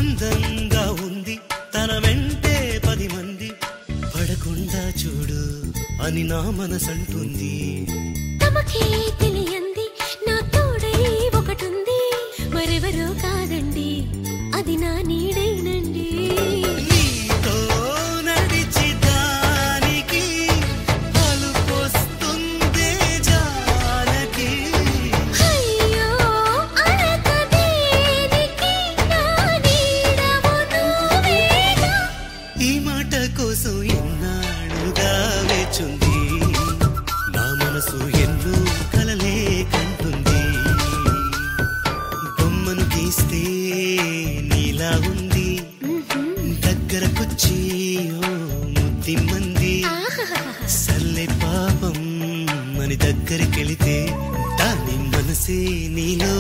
అందంగా ఉంది తన వెంటే 10 మంది పడకుండా చూడు అని నా మనసంటుంది. తమకే తెలియంది నా తోడై ఒకటుంది, మరెవరో కాదండి అది నా నీడేనండి. నీతో నడిచి దానికి అలుపొస్తుందే జానకి. అయ్యో అనక దేనికి నా నీడవు నువ్వేగా. ఈ మాట కోసం ఎన్నాళ్ళుగా వేచుంది నా మనసు, ఎన్నో కలలే కంటుంది. బొమ్మను గీస్తే నీలా ఉంది, దగ్గరకొచ్చి ఓ ముద్దిమ్మంది. సల్లే పాపం అని దగ్గరికెళితే దాని మనసే నీలో